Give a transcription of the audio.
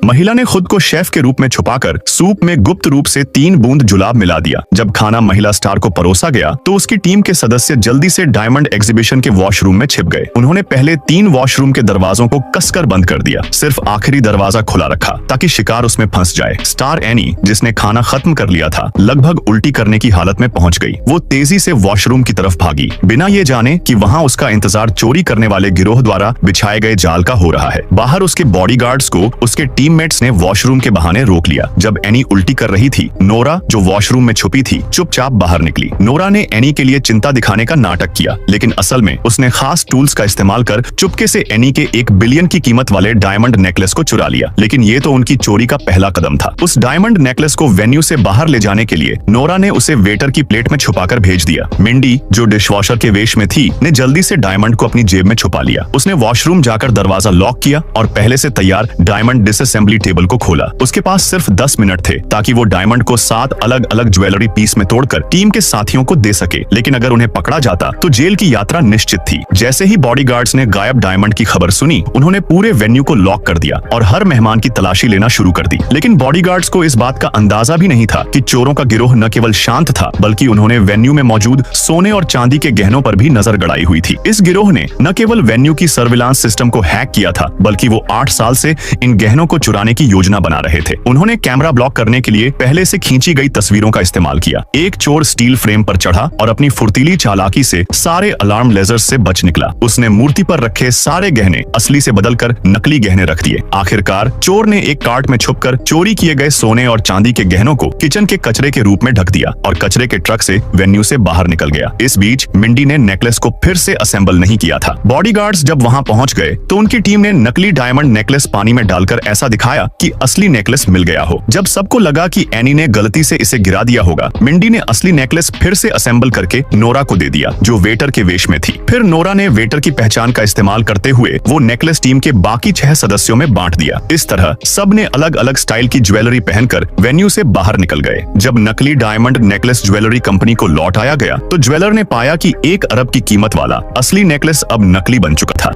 महिला ने खुद को शेफ के रूप में छुपाकर सूप में गुप्त रूप से 3 बूंद जुलाब मिला दिया। जब खाना महिला स्टार को परोसा गया तो उसकी टीम के सदस्य जल्दी से डायमंड एग्जीबिशन के वॉशरूम में छिप गए। उन्होंने पहले 3 वॉशरूम के दरवाजों को कसकर बंद कर दिया, सिर्फ आखिरी दरवाजा खुला रखा ताकि शिकार उसमें फंस जाए। स्टार एनी, जिसने खाना खत्म कर लिया था, लगभग उल्टी करने की हालत में पहुंच गई। वो तेजी से वॉशरूम की तरफ भागी, बिना ये जाने कि वहां उसका इंतजार चोरी करने वाले गिरोह द्वारा बिछाए गए जाल का हो रहा है। बाहर उसके बॉडीगार्ड्स को उसके टीममेट्स ने वॉशरूम के बहाने रोक लिया। जब एनी उल्टी कर रही थी, नोरा, जो वॉशरूम में छुपी थी, चुपचाप बाहर निकली। नोरा ने एनी के लिए चिंता दिखाने का नाटक किया, लेकिन असल में उसने खास टूल्स का इस्तेमाल कर चुपके से एनी के 1 बिलियन की कीमत वाले डायमंड नेकलेस को चुरा लिया। लेकिन ये तो उनकी चोरी का पहला कदम था। उस डायमंड नेकलेस को वेन्यू से बाहर ले जाने के लिए नोरा ने उसे वेटर की प्लेट में छुपाकर भेज दिया। मिंडी, जो डिशवॉशर के वेश में थी, ने जल्दी से डायमंड को अपनी जेब में छुपा लिया। उसने वॉशरूम जाकर दरवाजा लॉक किया और पहले से तैयार डायमंड डिसअसेंबली टेबल को खोला। उसके पास सिर्फ 10 मिनट थे ताकि वो डायमंड को 7 अलग अलग ज्वेलरी पीस में तोड़कर टीम के साथियों को दे सके। लेकिन अगर उन्हें पकड़ा जाता तो जेल की यात्रा निश्चित थी। जैसे ही बॉडीगार्ड्स ने गायब डायमंड की खबर सुनी, उन्होंने पूरे वेन्यू को लॉक कर दिया और हर मेहमान की तलाशी लेना शुरू कर दी। लेकिन बॉडीगार्ड्स को इस बात का अंदाजा भी नहीं था कि चोरों का गिरोह न केवल शांत था, बल्कि उन्होंने वेन्यू में मौजूद सोने और चांदी के गहनों पर भी नजर गड़ाई हुई थी। इस गिरोह ने न केवल वेन्यू की सर्विलांस सिस्टम को हैक किया था, बल्कि वो 8 साल से इन गहनों को चुराने की योजना बना रहे थे। उन्होंने कैमरा ब्लॉक करने के लिए पहले से खींची गई तस्वीरों का इस्तेमाल किया। एक चोर स्टील फ्रेम पर चढ़ा और अपनी फुर्तीली चालाकी से सारे अलार्म लेजर्स से बच निकला। उसने मूर्ति पर रखे सारे गहने असली से बदलकर नकली गहने रख दिए। आखिरकार चोर ने एक कार्ट में छुपकर चोरी किए गए सोने और चांदी के गहनों को किचन के कचरे के रूप में ढक दिया और कचरे के ट्रक से वेन्यू से बाहर निकल गया। इस बीच मिंडी ने नेकलेस को फिर से असेंबल नहीं किया था। बॉडीगार्ड्स जब वहां पहुंच गए तो उनकी टीम ने नकली डायमंड नेकलेस पानी में डालकर ऐसा दिखाया कि असली नेकलेस मिल गया हो। जब सबको लगा कि एनी ने गलती से इसे गिरा दिया होगा, मिंडी ने असली नेकलेस फिर से असेंबल करके नोरा को दे दिया, जो वेटर के वेश में थी। फिर नोरा ने वेटर की पहचान का इस्तेमाल करते हुए वो नेकलेस टीम के बाकी 6 सदस्यों में बांट दिया। इस तरह सब ने अलग अलग स्टाइल की ज्वेलरी पहनकर वेन्यू से बाहर निकल गए। जब नकली डायमंड नेकलेस ज्वेलरी कंपनी को लौटाया गया तो ज्वेलर ने पाया कि 1 अरब की कीमत वाला असली नेकलेस अब नकली बन चुका था।